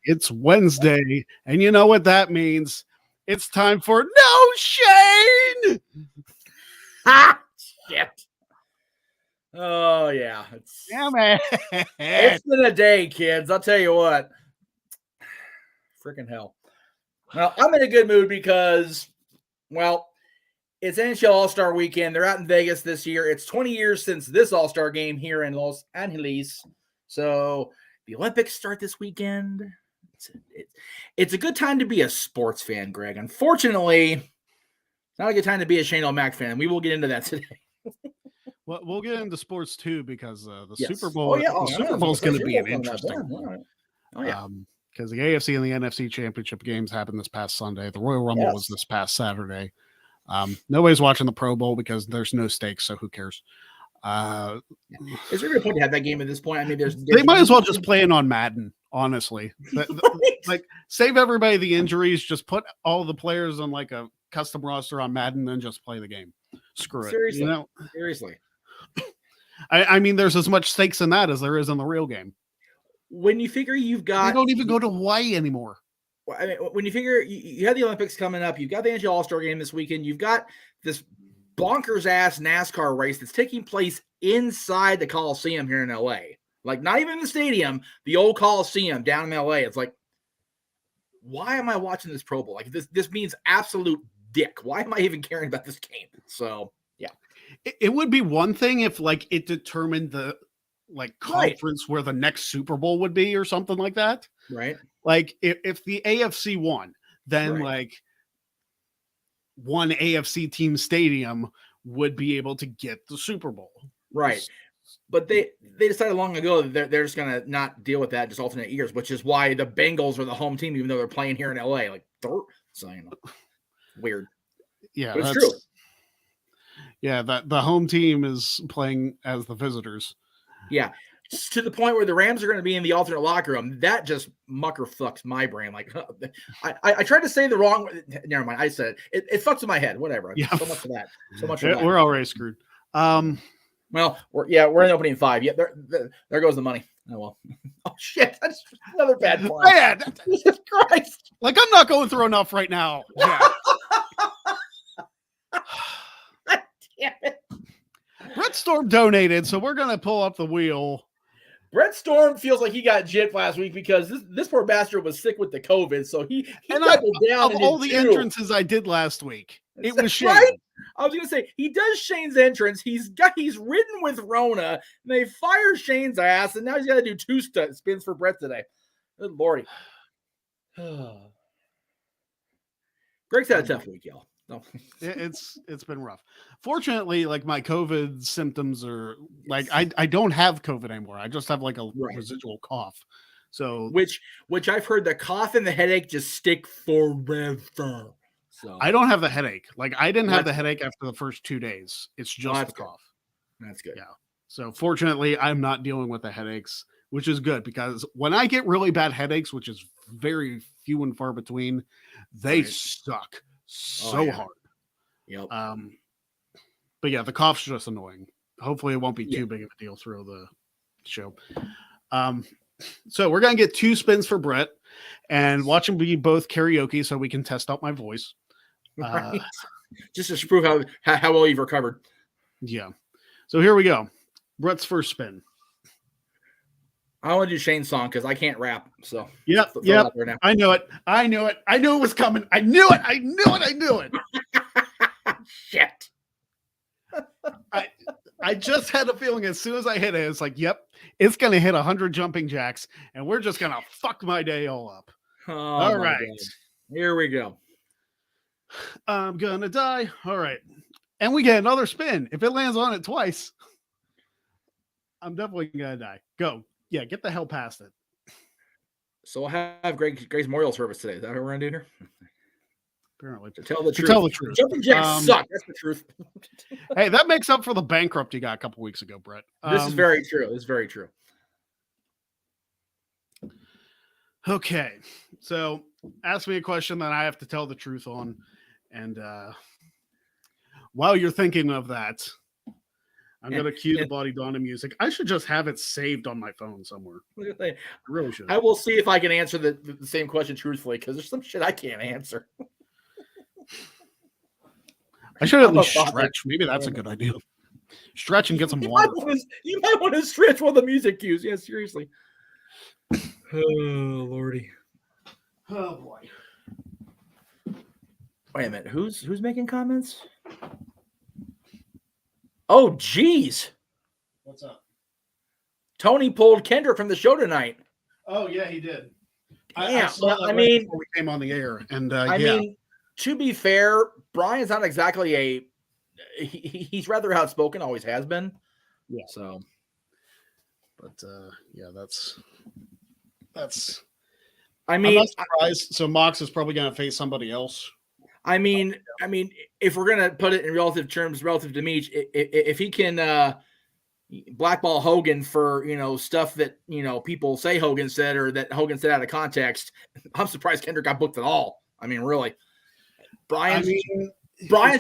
It's Wednesday, and you know what that means. It's time for No Shane! Ha! Shit. Oh, yeah. It's been a day, kids. I'll tell you what. Freaking hell. Well, I'm in a good mood because, well, it's NHL All-Star Weekend. They're out in Vegas this year. It's 20 years since this All-Star game here in Los Angeles. So the Olympics start this weekend. It's a good time to be a sports fan, Greg. Unfortunately, it's not a good time to be a Shane O'Mac fan. We will get into that today. Well, we'll get into sports too because the Yes. Super Bowl. The Super Bowl is going to be an interesting one. Oh yeah. Because the AFC and the NFC championship games happened this past Sunday. The Royal Rumble was this past Saturday. Nobody's watching the Pro Bowl because there's no stakes, so who cares? Is there a point to have that game at this point? I mean, they might as well just play it on Madden, honestly. Like, save everybody the injuries, just put all the players on like a custom roster on Madden, and just play the game. Screw it. Seriously. You know? Seriously. I mean, there's as much stakes in that as there is in the real game. When you figure you've got... They don't even go to Hawaii anymore. I mean, when you figure you have the Olympics coming up, you've got the NHL All-Star game this weekend, you've got this bonkers-ass NASCAR race that's taking place inside the Coliseum here in LA. Like, not even the stadium, the old Coliseum down in LA. It's like, why am I watching this Pro Bowl? Like, this means absolute dick. Why am I even caring about this game? So, yeah. It would be one thing if, like, it determined the, like, conference where the next Super Bowl would be or something like that. Right. Like, if the AFC won, then, like, one AFC team stadium would be able to get the Super Bowl. Right. But they decided long ago that they're just going to not deal with that, just alternate years, which is why the Bengals are the home team, even though they're playing here in LA. Like, so, you know, weird. Yeah. But it's true. Yeah. The home team is playing as the visitors. Yeah. To the point where the Rams are going to be in the alternate locker room. That just mucker fucks my brain. Like, I tried to say the wrong. Never mind. I said it fucks with my head. Whatever. Yeah. So much for that. So much for that. We're already screwed. Well, we're in opening 5. Yeah, there goes the money. Oh well. Oh shit! That's another bad plan. Man, Jesus Christ! Like, I'm not going through enough right now. Yeah. God damn it! Brett Storm donated, so we're gonna pull up the wheel. Brett Storm feels like he got gypped last week because this poor bastard was sick with the COVID, so he doubled down. Of all the entrances I did last week, it was Shane. Right? I was gonna say he does Shane's entrance. He's ridden with Rona, and they fire Shane's ass, and now he's got to do 2 spins for Brett today. Good lordy. Greg's had a tough week, y'all. No. It's been rough. Fortunately, like, my COVID symptoms are like I don't have COVID anymore. I just have like a residual cough. So which I've heard the cough and the headache just stick forever. So I don't have the headache. Like, I didn't have the headache after the first 2 days. It's just the cough. That's good. Yeah. So fortunately, I'm not dealing with the headaches, which is good because when I get really bad headaches, which is very few and far between, they suck so hard. Yep. But yeah, the cough's just annoying. Hopefully it won't be too big of a deal through the show. So we're going to get 2 spins for Brett and watch him be both karaoke so we can test out my voice. Right. Just to prove how well you've recovered. Yeah. So here we go. Brett's first spin. I want to do Shane's song because I can't rap. So yeah. I know it. I knew it was coming. I knew it. Shit. I just had a feeling as soon as I hit it, it's like, yep, it's going to hit 100 jumping jacks, and we're just going to fuck my day all up. All right. God. Here we go. I'm going to die. All right. And we get another spin. If it lands on it twice, I'm definitely going to die. Go. Yeah, get the hell past it. So we'll have Greg's memorial service today. Is that what we're going to do here? Apparently. To tell the truth. Jumping jacks suck. That's the truth. Hey, that makes up for the bankrupt you got a couple weeks ago, Brett. This is very true. This is very true. Okay. So ask me a question that I have to tell the truth on. And while you're thinking of that, I'm gonna cue the Body Donna music. I should just have it saved on my phone somewhere. I really should. I will see if I can answer the same question truthfully, because there's some shit I can't answer. I should at least stretch. Maybe that's a good idea. Stretch and get some water. You might want to stretch while the music cues. Yeah, seriously. Oh, Lordy. Oh, boy. Wait a minute. Who's making comments? Oh, geez. What's up? Tony pulled Kendrick from the show tonight. Oh, yeah, he did. Yeah, I saw that before we came on the air. And I mean, to be fair, Brian's not exactly he's rather outspoken, always has been. Yeah. So, but yeah, that's. I mean, I'm not surprised. So Mox is probably going to face somebody else. I mean, if we're gonna put it in relative terms, relative to Meach, if he can blackball Hogan for stuff that people say Hogan said or that Hogan said out of context, I'm surprised Kendrick got booked at all. I mean, really, Brian's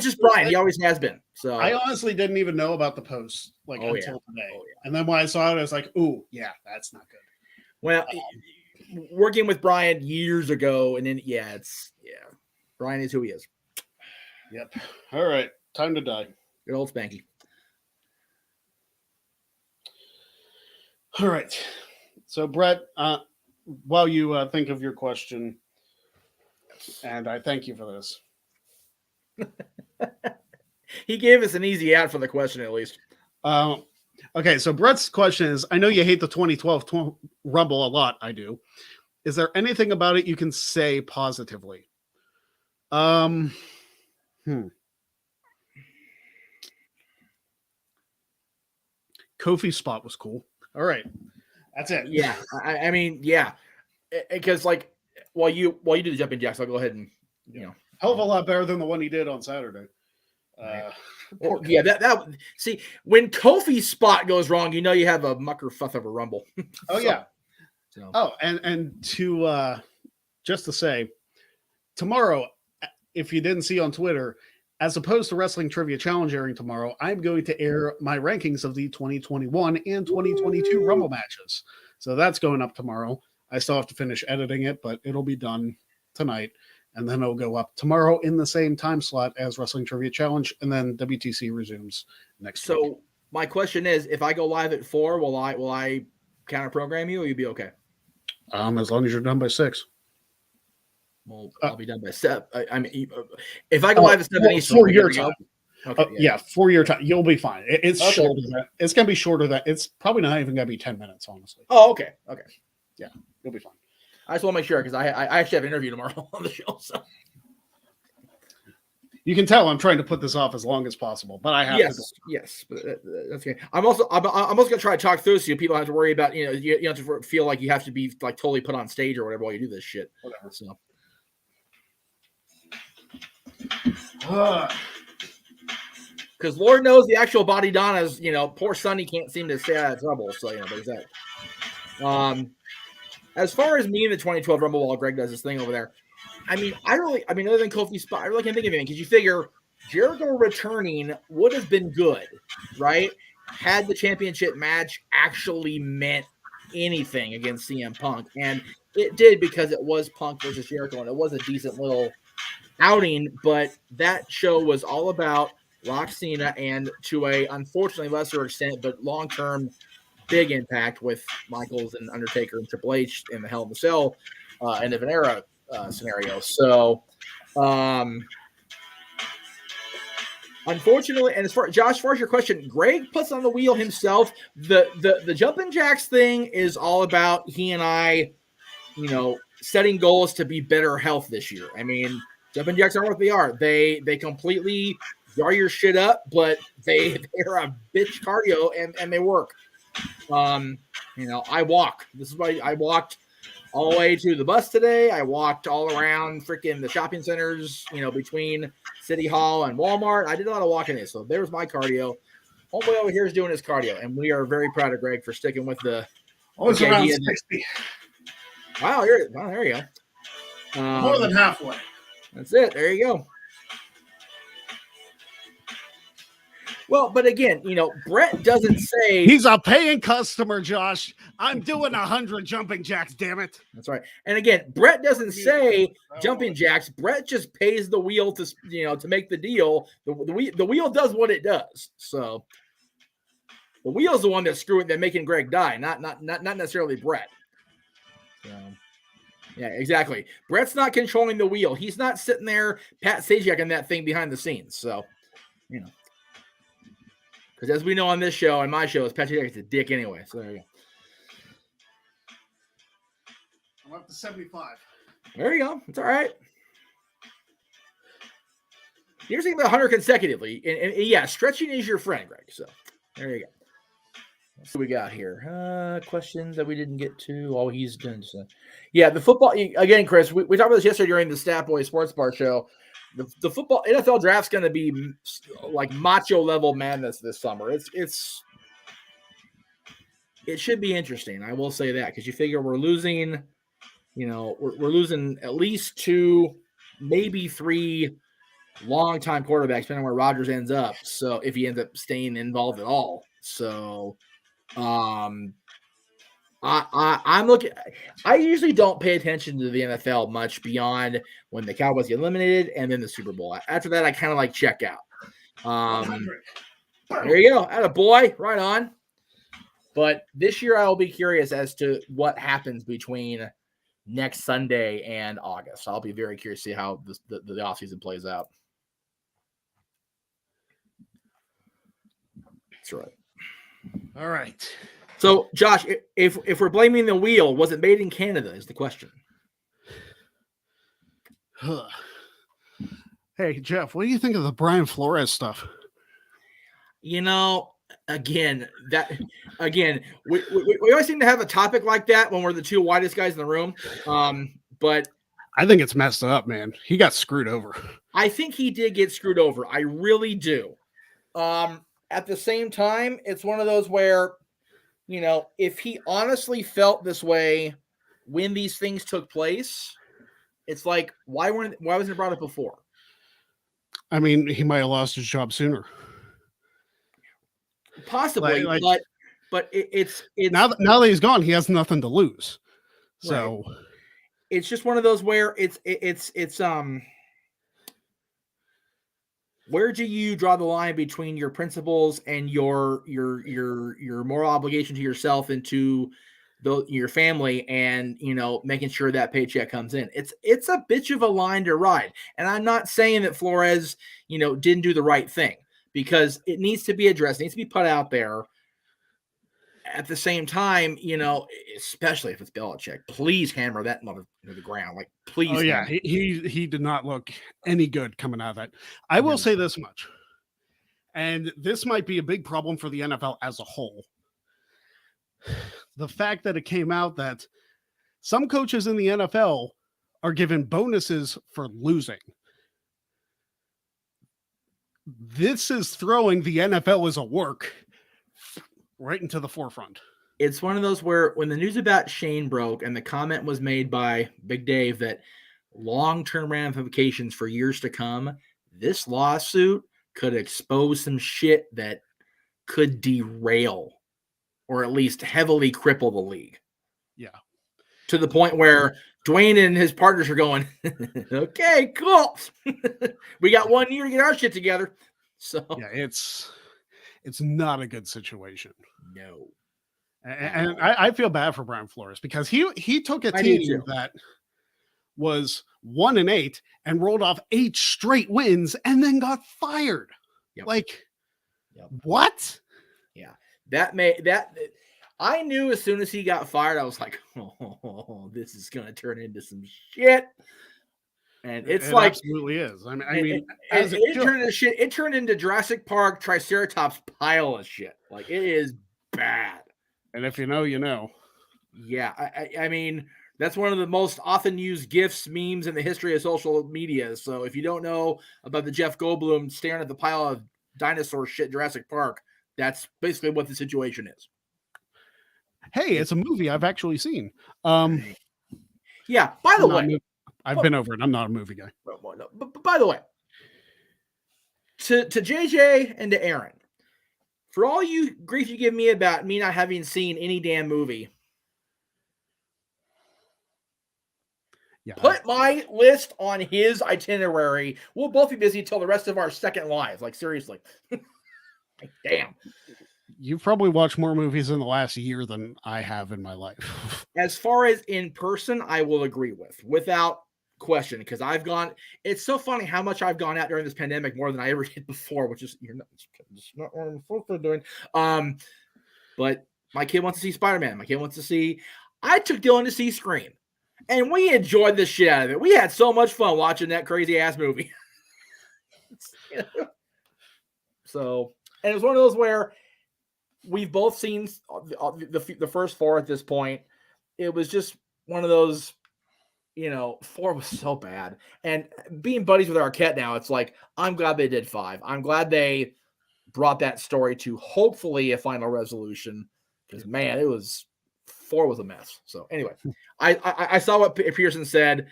just Brian. He always has been. So I honestly didn't even know about the post until today. Oh, yeah. And then when I saw it, I was like, "Ooh, yeah, that's not good." Well, working with Brian years ago, and then Brian is who he is. Yep. All right, time to die. Good old Spanky. All right. So Brett, while you think of your question, and I thank you for this. He gave us an easy out for the question, at least. Okay, so Brett's question is, I know you hate the 2012 Rumble a lot. I do. Is there anything about it you can say positively? Kofi's spot was cool. All right. That's it. Yeah. I mean, yeah. Because while you do the jumping jacks, I'll go ahead and hell of a lot better than the one he did on Saturday. Yeah, that see, when Kofi's spot goes wrong, you have a mucker fuff of a Rumble. Oh, yeah. So. Oh, and to just to say, tomorrow, if you didn't see on Twitter, as opposed to Wrestling Trivia Challenge airing tomorrow, I'm going to air my rankings of the 2021 and 2022 Rumble matches. So that's going up tomorrow. I still have to finish editing it, but it'll be done tonight. And then it'll go up tomorrow in the same time slot as Wrestling Trivia Challenge, and then WTC resumes next week. So my question is, if I go live at 4, will I counter program you, or you be okay? As long as you're done by 6. Well, I'll be done by 7. I mean, if I go live at 7 Eastern, for your time. Okay, for your time, you'll be fine. It's okay. Shorter than that. It's going to be shorter than it's probably not even going to be 10 minutes, honestly. Oh, okay. Yeah, you'll be fine. I just want to make sure because I actually have an interview tomorrow on the show. So you can tell I'm trying to put this off as long as possible, but I have to. Yes, but that's okay. I'm also going to try to talk through so people don't have to worry about you have to feel like you have to be like totally put on stage or whatever while you do this shit. Whatever. So. Because Lord knows the actual Body Donna's, poor Sonny can't seem to stay out of trouble. So there's that. As far as me in the 2012 Rumble while Greg does this thing over there, other than Kofi's spot, I really can't think of anything because you figure Jericho returning would have been good, right? Had the championship match actually meant anything against CM Punk. And it did because it was Punk versus Jericho, and it was a decent little outing, but that show was all about Rock Cena and to a unfortunately lesser extent, but long-term big impact with Michaels and Undertaker and Triple H in the Hell in the Cell end of an era scenario. So, unfortunately, and as far as your question, Greg puts on the wheel himself. The jumping jacks thing is all about he and I, setting goals to be better health this year. I mean, jumping jacks are what they are. They completely jar your shit up, but they're a bitch cardio and they work. I walk. This is why I walked all the way to the bus today. I walked all around freaking the shopping centers, between City Hall and Walmart. I did a lot of walking there. So there's my cardio. Homeboy over here is doing his cardio, and we are very proud of Greg for sticking with the. Always around 60. Wow, there you go. More than halfway. That's it. There you go. Well, but again, Brett doesn't say he's a paying customer, Josh. I'm doing 100 jumping jacks, damn it. That's right. And again, Brett doesn't say jumping jacks. Brett just pays the wheel to make the deal. The wheel does what it does. So the wheel's the one that's making Greg die, not necessarily Brett. Yeah, exactly. Brett's not controlling the wheel. He's not sitting there Pat Sajak in that thing behind the scenes. So, because as we know on this show and my show, is Pat Sajak is a dick anyway. So there you go. I'm up to 75. There you go. It's all right. You're saying 100 consecutively. And yeah, stretching is your friend, Greg. So there you go. Let's see what we got here. Questions that we didn't get to. Oh, he's done. So. Yeah, the football. Again, Chris, we talked about this yesterday during the Stat Boy Sports Bar show. The football NFL draft's going to be like macho level madness this summer. It should be interesting. I will say that because you figure we're losing, we're losing at least 2, maybe 3 long-time quarterbacks, depending on where Rodgers ends up. So if he ends up staying involved at all, so I'm looking. I usually don't pay attention to the NFL much beyond when the Cowboys get eliminated and then the Super Bowl. After that, I kind of like check out. There you go. Atta boy, right on. But this year, I will be curious as to what happens between next Sunday and August. I'll be very curious to see how the offseason plays out. That's right. All right. So, Josh, if we're blaming the wheel, was it made in Canada is the question. Hey, Jeff, what do you think of the Brian Flores stuff? Again, we always seem to have a topic like that when we're the 2 whitest guys in the room. But I think it's messed up, man. He got screwed over. I think he did get screwed over. I really do. At the same time, it's one of those where, if he honestly felt this way when these things took place, it's like, why wasn't it brought up before? I mean, he might have lost his job sooner. Possibly, but it's now that he's gone, he has nothing to lose. So right. It's just one of those where it's where do you draw the line between your principles and your moral obligation to yourself and to your family, and making sure that paycheck comes in? It's a bitch of a line to ride, and I'm not saying that Flores didn't do the right thing, because it needs to be addressed, it needs to be put out there. At the same time, especially if it's Belichick, please hammer that mother to the ground. Like, please. Oh yeah, he did not look any good coming out of that. I will say this much, and this might be a big problem for the NFL as a whole. The fact that it came out that some coaches in the NFL are given bonuses for losing. This is throwing the NFL as a work right into the forefront. It's one of those where when the news about Shane broke and the comment was made by Big Dave that long-term ramifications for years to come, this lawsuit could expose some shit that could derail or at least heavily cripple the league. Yeah. To the point where Dwayne and his partners are going, okay, cool. We got 1 year to get our shit together. So yeah, it's not a good situation. No. And I feel bad for Brian Flores because he took a team that was 1-8 and rolled off 8 straight wins and then got fired. Yep. What? Yeah. I knew as soon as he got fired, I was like, oh, this is going to turn into some shit. And it absolutely is. I mean, it turned into Jurassic Park Triceratops pile of shit. Like, it is bad. And if you know, you know. Yeah, I mean, that's one of the most often used GIFs, memes in the history of social media. So if you don't know about the Jeff Goldblum staring at the pile of dinosaur shit in Jurassic Park, that's basically what the situation is. Hey, it's a movie I've actually seen. Yeah, by the way, I've been over it. I'm not a movie guy. But by the way, to JJ and to Aaron, For all you grief you give me about me not having seen any damn movie, put my list on his itinerary. We'll both be busy till the rest of our second lives. Like, seriously. Like, damn. You've probably watched more movies in the last year than I have in my life. As far as in person, I will agree without question, because I've gone. It's so funny how much I've gone out during this pandemic more than I ever did before, which is not what I'm supposed to be doing. But my kid wants to see Spider-Man. My kid wants to see. I took Dylan to see Scream, and we enjoyed the shit out of it. We had so much fun watching that crazy ass movie. So, and it was one of those where we've both seen the first four at this point. It was just one of those, 4 was so bad. And being buddies with Arquette now, it's like, I'm glad they did 5. I'm glad they brought that story to hopefully a final resolution, because, man, 4 was a mess. So anyway, I saw what Pearson said.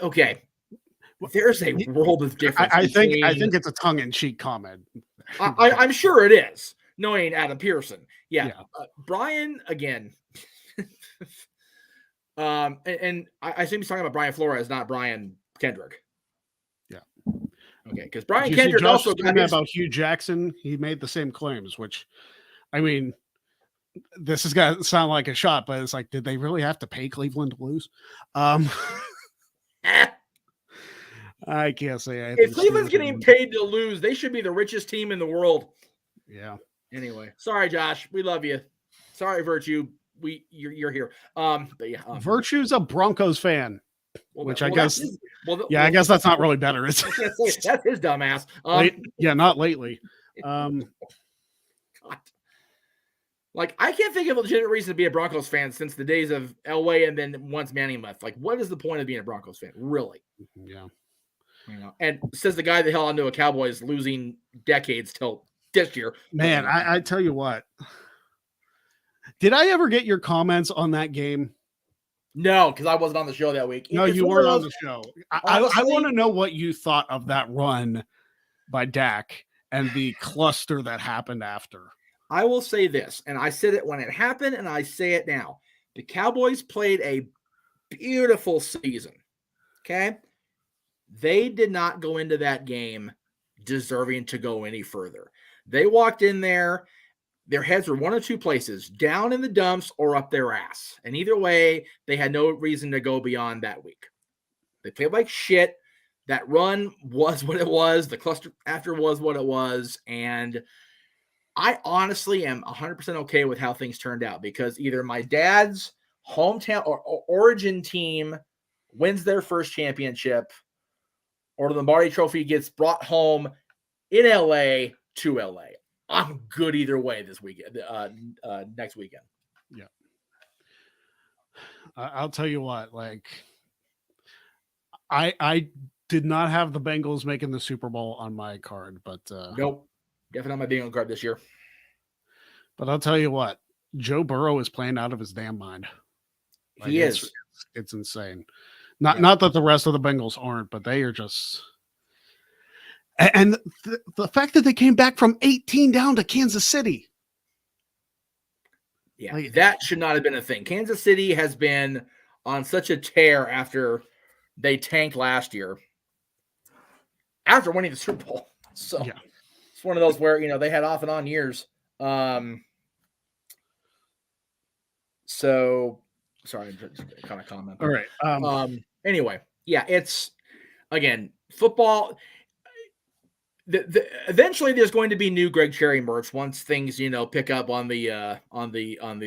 Okay. There's a world of difference. I think it's a tongue-in-cheek comment. I'm sure it is, knowing Adam Pearson. Yeah. Brian, again. And I assume he's talking about Brian Flores, not Brian Kendrick. Yeah. Okay, because Brian Kendrick also got about Hugh Jackson. He made the same claims, which, I mean, this is gonna sound like a shot, but it's like, did they really have to pay Cleveland to lose? I can't say anything. If Cleveland's getting paid to lose, they should be the richest team in the world. Yeah. Anyway, sorry, Josh. We love you. Sorry, Virtue. You're here. But yeah, Virtue's a Broncos fan, which I guess. I guess that's not really better. That's his dumbass. Not lately. God. Like, I can't think of a legitimate reason to be a Broncos fan since the days of Elway and then once Manning left. Like, what is the point of being a Broncos fan, really? Yeah. And says the guy that held onto a Cowboys losing decades till this year. Man, I tell you what. Did I ever get your comments on that game? No, because I wasn't on the show that week. No, you weren't on the show. I want to know what you thought of that run by Dak and the cluster that happened after. I will say this, and I said it when it happened, and I say it now. The Cowboys played a beautiful season. Okay? They did not go into that game deserving to go any further. They walked in there, their heads were one of two places, down in the dumps or up their ass. And either way, they had no reason to go beyond that week. They played like shit. That run was what it was. The cluster after was what it was. And I honestly am 100% okay with how things turned out, because either my dad's hometown or origin team wins their first championship, or the Lombardi Trophy gets brought home in LA to LA. I'm good either way this weekend, next weekend. Yeah. I'll tell you what, like, I did not have the Bengals making the Super Bowl on my card, but nope. Definitely not my Bengals card this year. But I'll tell you what, Joe Burrow is playing out of his damn mind. Like, he is. It's insane. Not that the rest of the Bengals aren't, but they are just. And the fact that they came back from 18 down to Kansas City. Yeah, that should not have been a thing. Kansas City has been on such a tear after they tanked last year, after winning the Super Bowl. So it's one of those where, they had off and on years. So sorry, I'm just kind of comment. All right. Anyway, it's, again, football. Eventually there's going to be new Greg Cherry merch once things, pick up on the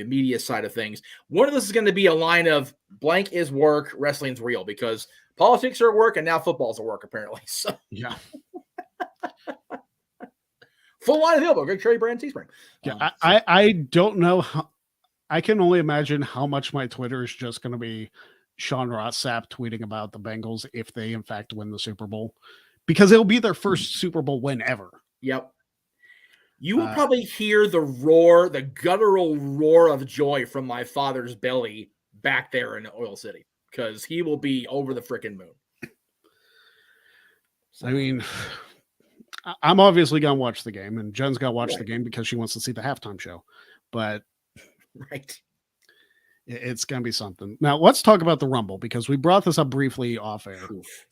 media side of things. One of this is going to be a line of blank is work, wrestling's real, because politics are at work and now football's at work, apparently. So yeah. Full line available, Greg Cherry brand Teespring. Yeah, I don't know how. I can only imagine how much my Twitter is just going to be Sean Ross Sapp tweeting about the Bengals if they in fact win the Super Bowl, because it'll be their first Super Bowl win ever. Yep. You will probably hear the roar, the guttural roar of joy from my father's belly back there in Oil City, because he will be over the freaking moon. I mean, I'm obviously gonna watch the game, and Jen's gonna watch Right. the game because she wants to see the halftime show. But Right. it's gonna be something. Now let's talk about the Rumble, because we brought this up briefly off air. Oof.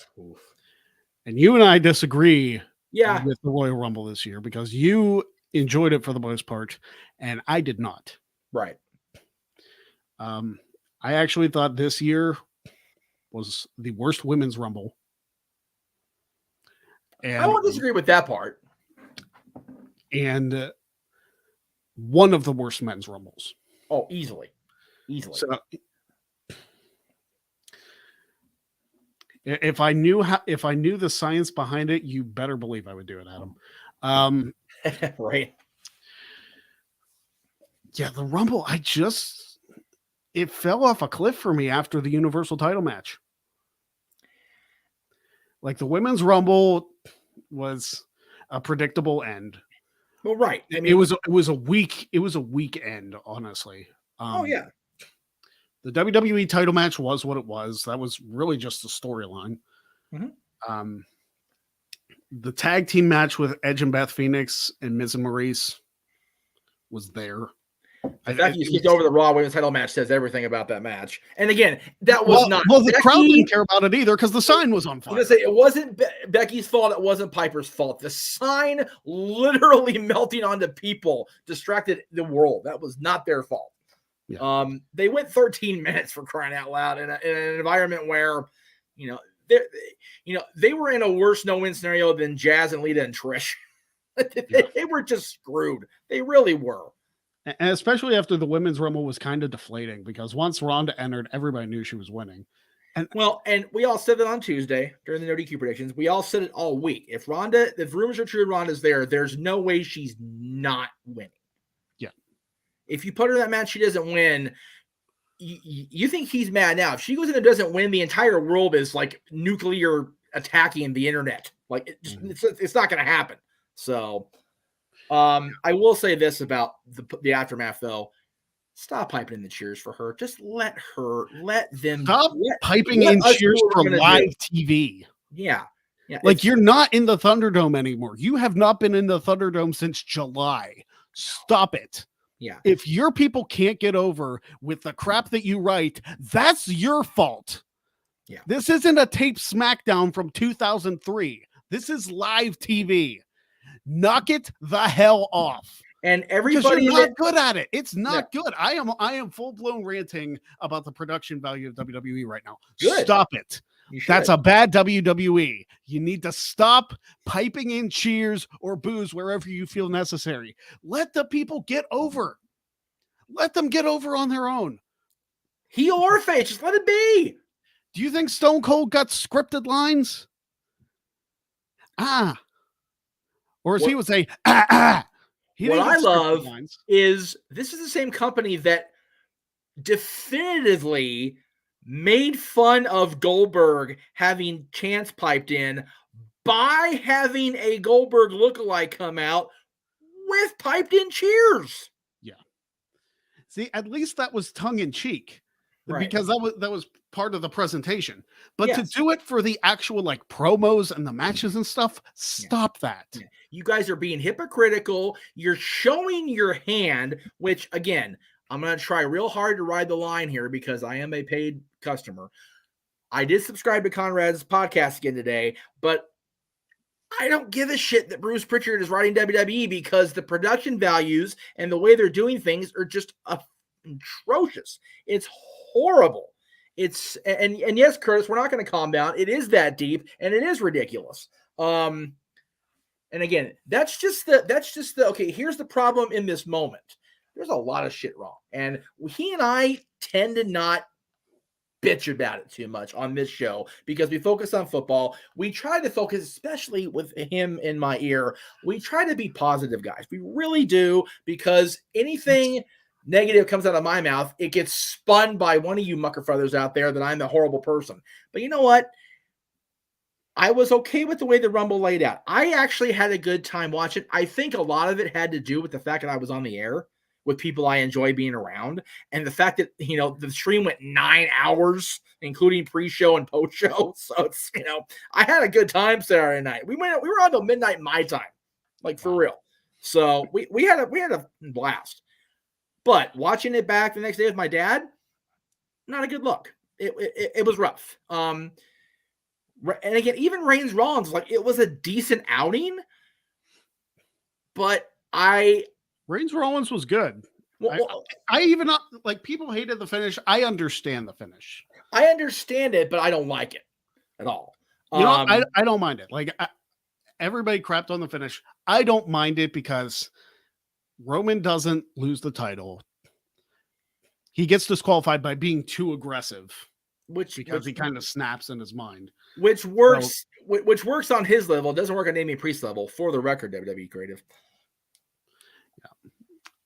And you and I disagree Yeah. with the Royal Rumble this year, because you enjoyed it for the most part, and I did not. Right. I actually thought this year was the worst women's Rumble. And I won't disagree with that part. And one of the worst men's Rumbles. Oh, easily. So if I knew the science behind it, you better believe I would do it, Adam. Right. Yeah, the Rumble, it fell off a cliff for me after the Universal title match. Like, the women's Rumble was a predictable end. Well, right. I mean, it was a weak end, honestly. Oh yeah. The WWE title match was what it was. That was really just the storyline. Mm-hmm. The tag team match with Edge and Beth Phoenix and Miz and Maurice was there. The fact you skipped over the Raw Women's title match says everything about that match. And again, that was not. Well, the crowd didn't care about it either because the sign was on fire. I was gonna say, it wasn't Becky's fault. It wasn't Piper's fault. The sign literally melting onto people distracted the world. That was not their fault. Yeah. They went 13 minutes, for crying out loud, in an environment where, they were in a worse no-win scenario than Jazz and Lita and Trish. They were just screwed. They really were. And especially after the women's Rumble was kind of deflating, because once Ronda entered, everybody knew she was winning. And we all said that on Tuesday during the no DQ predictions. We all said it all week. If rumors are true, Ronda's there's no way she's not winning. Yeah. If you put her in that match, she doesn't win. You think he's mad now? If she goes in and doesn't win, the entire world is like nuclear attacking the internet. Like it's not going to happen. So, I will say this about the aftermath, though. Stop piping in the cheers for her. Just let them stop piping in cheers for live TV. Yeah. Like, you're not in the Thunderdome anymore. You have not been in the Thunderdome since July. Stop it. Yeah. If your people can't get over with the crap that you write, that's your fault. Yeah. This isn't a tape SmackDown from 2003. This is live TV. Knock it the hell off. And everybody, you're not good at it. It's not good. I am full blown ranting about the production value of WWE right now. Good. Stop it. That's a bad WWE. You need to stop piping in cheers or boos wherever you feel necessary. Let the people get over. Let them get over on their own. Heel or face, just let it be. Do you think Stone Cold got scripted lines? Or as he would say, What I love is this is the same company that definitively made fun of Goldberg having chants piped in by having a Goldberg lookalike come out with piped in cheers. Yeah. See, at least that was tongue in cheek, right? Because that was part of the presentation. But to do it for the actual like promos and the matches and stuff, stop that. Yeah. You guys are being hypocritical. You're showing your hand, which again, I'm going to try real hard to ride the line here because I am a paid customer. I did subscribe to Conrad's podcast again today, but I don't give a shit that Bruce Pritchard is writing WWE because the production values and the way they're doing things are just atrocious. It's horrible. It's and yes, Curtis, we're not going to calm down. It is that deep and it is ridiculous. And again, that's just the okay. Here's the problem in this moment. There's a lot of shit wrong. And he and I tend to not bitch about it too much on this show because we focus on football. We try to focus, especially with him in my ear, we try to be positive guys. We really do, because anything negative comes out of my mouth, it gets spun by one of you mucker feathers out there that I'm the horrible person. But you know what? I was okay with the way the Rumble laid out. I actually had a good time watching. I think a lot of it had to do with the fact that I was on the air, with people I enjoy being around. And the fact that, the stream went 9 hours, including pre-show and post-show. So it's, I had a good time Saturday night. We were on till midnight my time, like for real. So we had a blast. But watching it back the next day with my dad, not a good look. It was rough. And again, even Reigns Rollins, like, it was a decent outing, but Reigns Rollins was good. Well, I even like, people hated the finish. I understand the finish. I understand it, but I don't like it at all. I don't mind it. Like, everybody crapped on the finish. I don't mind it because Roman doesn't lose the title. He gets disqualified by being too aggressive, because he kind of snaps in his mind, which works on his level. It doesn't work on Damien Priest level, for the record, WWE creative.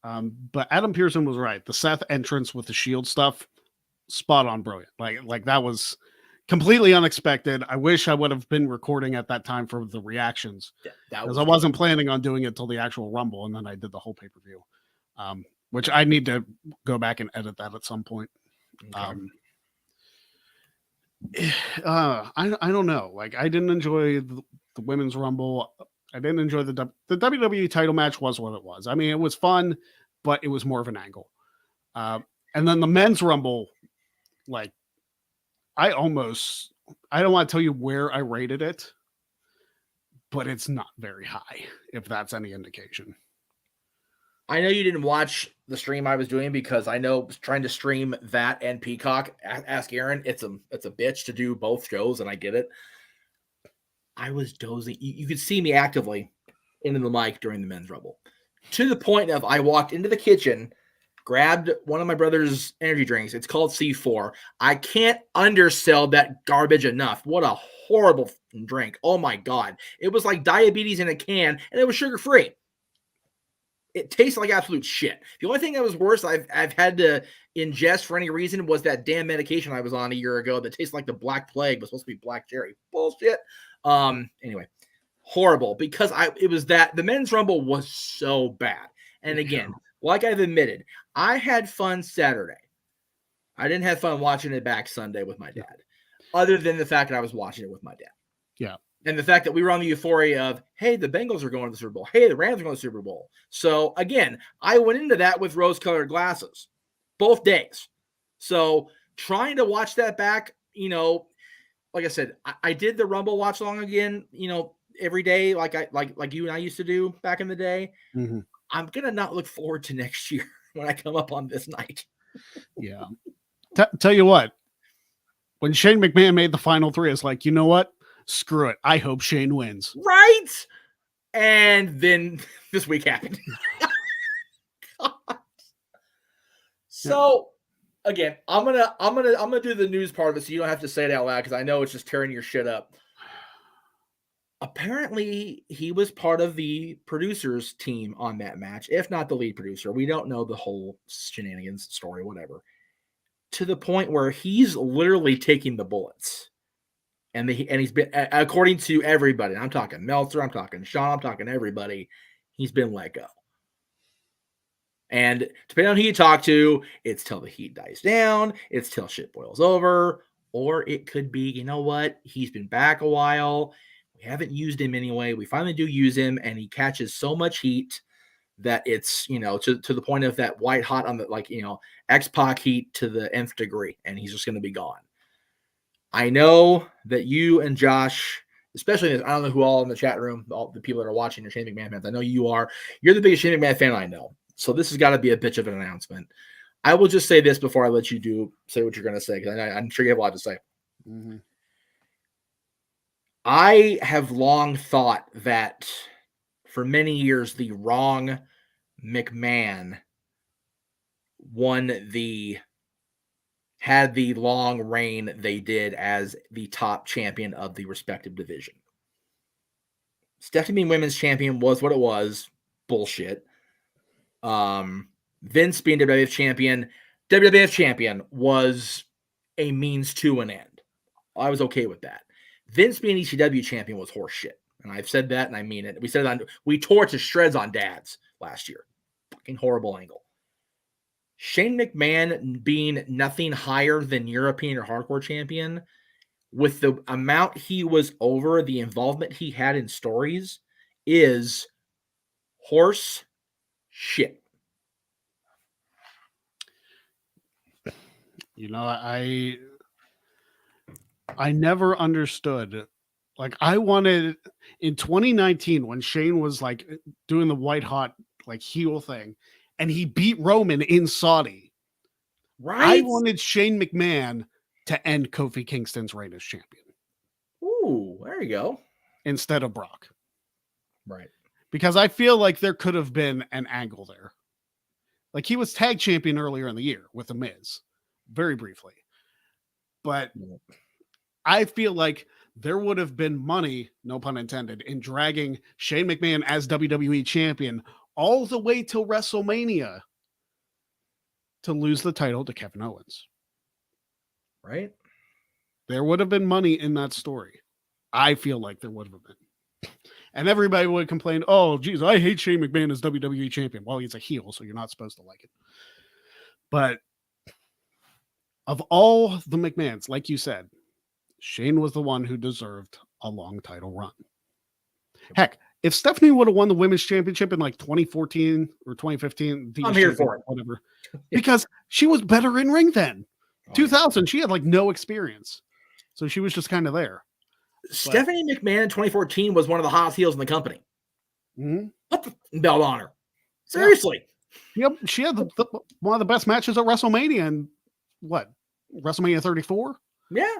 Yeah. But Adam Pearson was right. The Seth entrance with the Shield stuff, spot on, brilliant. Like that was completely unexpected. I wish I would have been recording at that time for the reactions, because I wasn't planning on doing it till the actual Rumble, and then I did the whole pay-per-view, which I need to go back and edit that at some point. Okay. I don't know. Like, I didn't enjoy the Women's Rumble. I didn't enjoy the WWE title match. Was what it was. I mean, it was fun, but it was more of an angle. And then the Men's Rumble, like, I don't want to tell you where I rated it, but it's not very high, if that's any indication. I know you didn't watch the stream I was doing, because I know trying to stream that and Peacock, ask Aaron, it's a bitch to do both shows, and I get it. I was dozing. You could see me actively into the mic during the Men's Rumble, to the point of I walked into the kitchen, grabbed one of my brother's energy drinks. It's called C4. I can't undersell that garbage enough. What a horrible drink. Oh my God. It was like diabetes in a can, and it was sugar-free. It tastes like absolute shit. The only thing that was worse I've had to ingest for any reason was that damn medication I was on a year ago that tastes like the Black Plague, was supposed to be black cherry. Bullshit. Anyway, horrible, because the Men's Rumble was so bad. And again, like I've admitted, I had fun Saturday. I didn't have fun watching it back Sunday with my dad, other than the fact that I was watching it with my dad. Yeah. And the fact that we were on the euphoria of, hey, the Bengals are going to the Super Bowl. Hey, the Rams are going to the Super Bowl. So, again, I went into that with rose-colored glasses both days. So, trying to watch that back, like I said, I did the Rumble watch along again, every day, like you and I used to do back in the day. Mm-hmm. I'm going to not look forward to next year when I come up on this night. Yeah. Tell you what, when Shane McMahon made the final three, it's like, you know what? Screw it. I hope Shane wins. Right? And then this week happened. So again, I'm gonna do the news part of it, so you don't have to say it out loud, because I know it's just tearing your shit up. Apparently, he was part of the producers team on that match, if not the lead producer. We don't know the whole shenanigans story, whatever. To the point where he's literally taking the bullets. And he's been, according to everybody, I'm talking Meltzer, I'm talking Sean, I'm talking everybody, he's been let go. And depending on who you talk to, it's till the heat dies down, it's till shit boils over, or it could be, you know what, he's been back a while, we haven't used him anyway, we finally do use him, and he catches so much heat that it's, to the point of that white hot on the, X-Pac heat to the nth degree, and he's just going to be gone. I know that you and Josh, especially, I don't know who all in the chat room, all the people that are watching are Shane McMahon fans. I know you are. You're the biggest Shane McMahon fan I know. So this has got to be a bitch of an announcement. I will just say this before I let you say what you're going to say, because I'm sure you have a lot to say. Mm-hmm. I have long thought that for many years, the wrong McMahon had the long reign they did as the top champion of the respective division. Stephanie being women's champion was what it was. Bullshit. Vince being WWF champion was a means to an end. I was okay with that. Vince being ECW champion was horseshit. And I've said that, and I mean it. We tore it to shreds on Dads last year. Fucking horrible angle. Shane McMahon being nothing higher than European or hardcore champion, with the amount he was over, the involvement he had in stories, is horse shit. You know, I never understood. Like, I wanted in 2019 when Shane was like doing the white hot like heel thing, and he beat Roman in Saudi. Right? I wanted Shane McMahon to end Kofi Kingston's reign as champion. Ooh, there you go. Instead of Brock. Right. Because I feel like there could have been an angle there. Like, he was tag champion earlier in the year with The Miz, very briefly. But I feel like there would have been money, no pun intended, in dragging Shane McMahon as WWE champion all the way till WrestleMania to lose the title to Kevin Owens. Right? There would have been money in that story. I feel like there would have been. And everybody would complain, oh, geez, I hate Shane McMahon as WWE champion. Well, he's a heel, so you're not supposed to like it. But of all the McMahons, like you said, Shane was the one who deserved a long title run. Heck, if Stephanie would have won the women's championship in like 2014 or 2015, I'm here for it. Whatever. Because she was better in ring then. 2000, she had like no experience. So she was just kind of there. Stephanie McMahon in 2014 was one of the hottest heels in the company. Mm-hmm. What the belt on her? Seriously. Yep. She had one of the best matches at WrestleMania and WrestleMania 34? Yeah.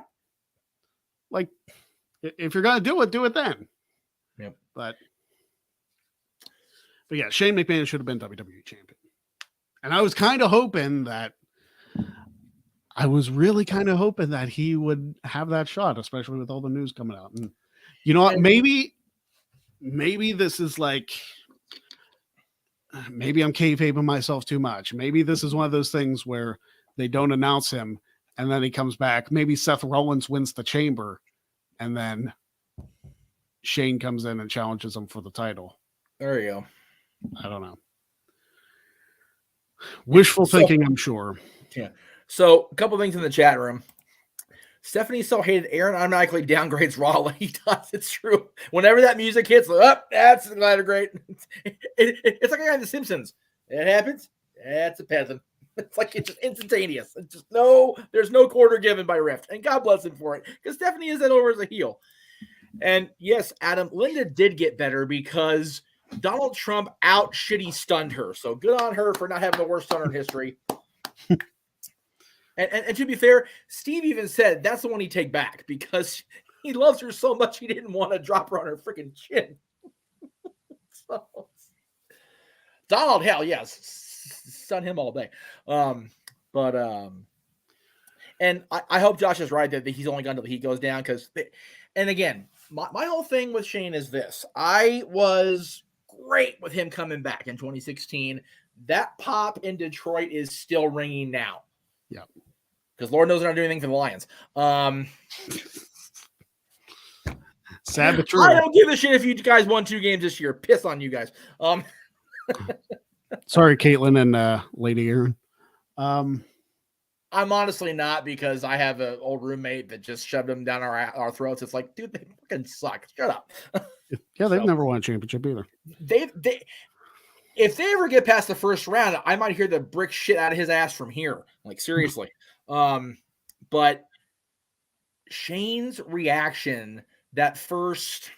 Like, if you're going to do it then. Yep. But yeah, Shane McMahon should have been WWE champion. And I was kind of hoping that he would have that shot, especially with all the news coming out. And you know what? Maybe this is like, maybe I'm kayfabing myself too much. Maybe this is one of those things where they don't announce him and then he comes back. Maybe Seth Rollins wins the chamber and then Shane comes in and challenges him for the title. There you go. I don't know. Wishful thinking, I'm sure. Yeah. So, a couple things in the chat room. Stephanie so hated Aaron automatically downgrades Raw like he does. It's true. Whenever that music hits, that's glad great. It's like a guy in The Simpsons. It happens. That's a peasant. It's like it's just instantaneous. It's just there's no quarter given by Rift. And God bless him for it. Because Stephanie is that over as a heel. And yes, Adam, Linda did get better because Donald Trump out shitty stunned her. So good on her for not having the worst stunner in history. And to be fair, Steve even said that's the one he'd take back because he loves her so much he didn't want to drop her on her freaking chin. So, Donald, hell yes, stun him all day. And I hope Josh is right that he's only gone until the heat goes down and again, my whole thing with Shane is this. I was great with him coming back in 2016. That pop in Detroit is still ringing now. Yeah. Because Lord knows they're not doing anything for the Lions. Sad but true. I don't give a shit if you guys won 2 games this year. Piss on you guys. Sorry, Caitlin and Lady Aaron. I'm honestly not because I have an old roommate that just shoved them down our throats. It's like, dude, they fucking suck. Shut up. Yeah, they've never won a championship either. If they ever get past the first round, I might hear the brick shit out of his ass from here. Like, seriously. But Shane's reaction that first,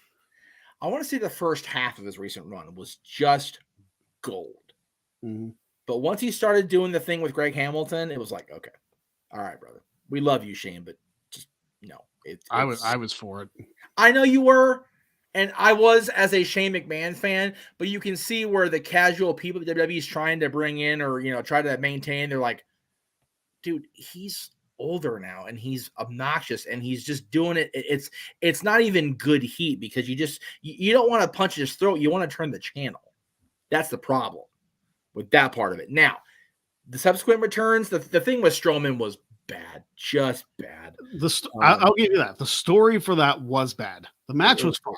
I want to say the first half of his recent run was just gold. Mm-hmm. But once he started doing the thing with Greg Hamilton, it was like, okay, all right, brother. We love you, Shane, but just no. I was for it. I know you were. And I was as a Shane McMahon fan, but you can see where the casual people that WWE is trying to bring in or, try to maintain, they're like, dude, he's older now and he's obnoxious and he's just doing it. It's not even good heat because you don't want to punch his throat. You want to turn the channel. That's the problem with that part of it. Now, the subsequent returns, the thing with Strowman was bad, just bad. I'll give you that. The story for that was bad. The match was fun.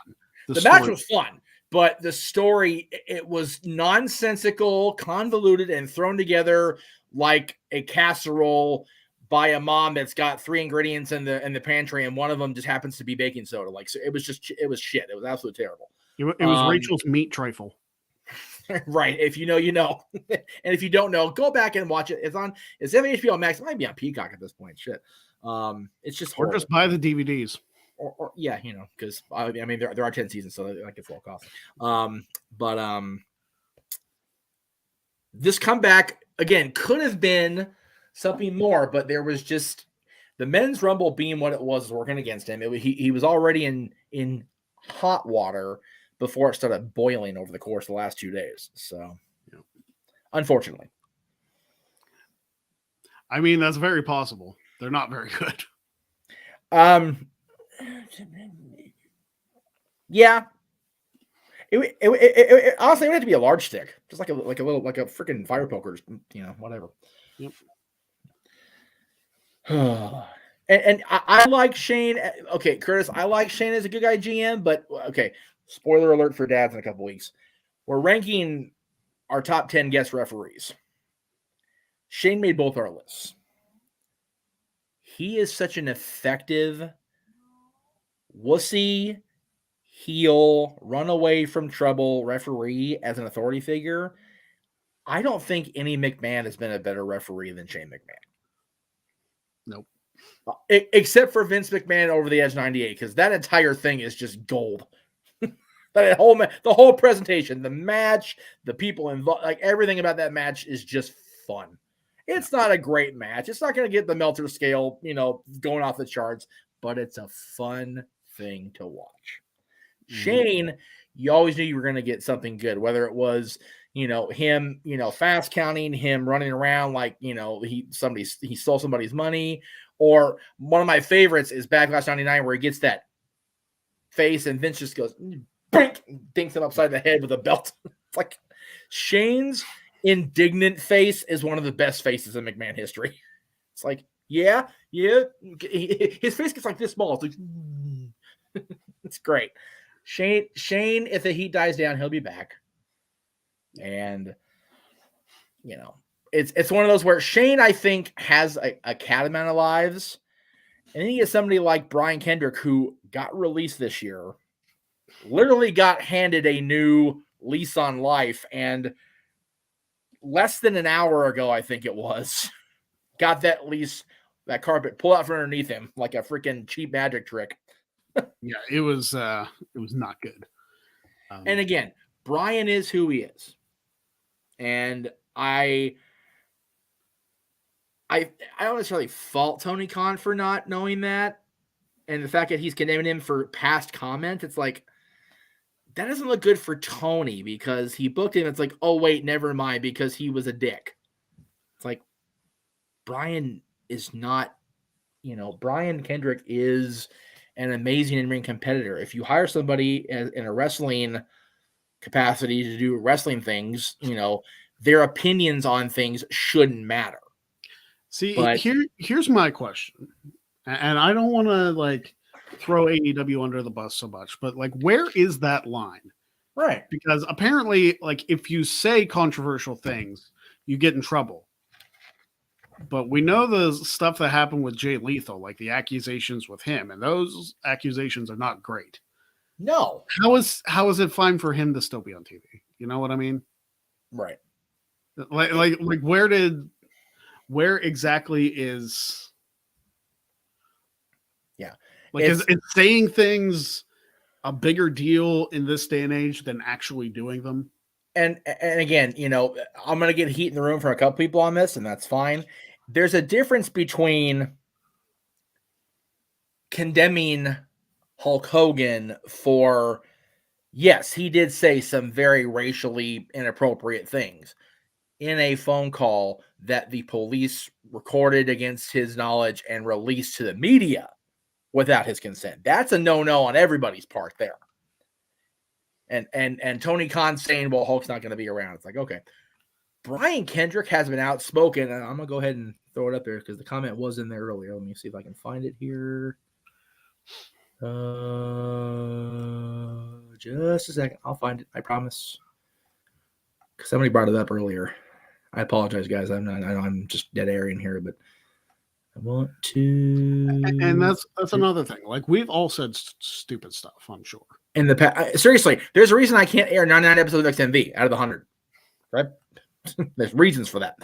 The match was fun, but the story, it was nonsensical, convoluted, and thrown together like a casserole by a mom that's got 3 ingredients in the pantry, and one of them just happens to be baking soda. Like, so it was shit. It was absolutely terrible. It was Rachel's meat trifle. Right. If you know, you know. And if you don't know, go back and watch it. It's on HBO Max. It might be on Peacock at this point. Shit. It's just horrible. Or just buy the DVDs. Or yeah, you know, because I mean there are 10 seasons, so like it's full cost. But this comeback again could have been something more, but there was just the men's rumble being what it was working against him. He was already in hot water before it started boiling over the course of the last 2 days. So, yeah. Unfortunately, I mean that's very possible. They're not very good. Yeah. It honestly, it would have to be a large stick, just like a freaking fire poker, you know, whatever. Yep. and I like Shane. Okay, Curtis, I like Shane as a good guy GM, but okay, spoiler alert for dads in a couple weeks. We're ranking our top 10 guest referees. Shane made both our lists. He is such an effective wussy, heel, run away from trouble referee as an authority figure. I don't think any McMahon has been a better referee than Shane McMahon. Nope. Except for Vince McMahon over the Edge 98, because that entire thing is just gold. The whole presentation, the match, the people involved, like everything about that match is just fun. It's not a great match. It's not going to get the Meltzer scale, you know, going off the charts, but it's a fun thing to watch. Shane, you always knew you were going to get something good, whether it was, you know, him, you know, fast counting, him running around like, you know, he stole somebody's money, or one of my favorites is Backlash 99 where he gets that face and Vince just goes, brink, dinks him upside the head with a belt. It's like Shane's indignant face is one of the best faces in McMahon history. It's like, yeah. His face gets like this small. It's like, it's great. Shane, if the heat dies down, he'll be back. And, you know, it's one of those where Shane, I think, has a cat amount of lives. And then you get somebody like Brian Kendrick, who got released this year, literally got handed a new lease on life, and less than an hour ago, I think it was, got that lease, that carpet pulled out from underneath him like a freaking cheap magic trick. Yeah, it was not good. And again, Brian is who he is. And I don't necessarily fault Tony Khan for not knowing that. And the fact that he's condemning him for past comments, it's like, that doesn't look good for Tony because he booked him. It's like, oh, wait, never mind, because he was a dick. It's like, Brian is not, you know, Brian Kendrick is an amazing in-ring competitor. If you hire somebody in a wrestling capacity to do wrestling things, you know, their opinions on things shouldn't matter. See, but here's my question, and I don't want to like throw AEW under the bus so much, but like, where is that line? Right. Because apparently, like, if you say controversial things, you get in trouble. But we know the stuff that happened with Jay Lethal, like the accusations with him, and those accusations are not great. No. How is it fine for him to still be on TV? You know what I mean? Right. Like where exactly is? Yeah. Like, is saying things a bigger deal in this day and age than actually doing them? And again, you know, I'm going to get heat in the room from a couple people on this, and that's fine. There's a difference between condemning Hulk Hogan for, yes, he did say some very racially inappropriate things in a phone call that the police recorded against his knowledge and released to the media without his consent. That's a no-no on everybody's part there. And Tony Khan saying, well, Hulk's not going to be around. It's like, okay. Brian Kendrick has been outspoken, and I'm going to go ahead and throw it up there because the comment was in there earlier. Let me see if I can find it here. Just a second. I'll find it. I promise. Because somebody brought it up earlier. I apologize, guys. I'm just dead airing here, but I want to. And that's another thing. Like, we've all said stupid stuff, I'm sure. In the past, seriously, there's a reason I can't air 99 episodes of XMV out of the 100. Right? There's reasons for that.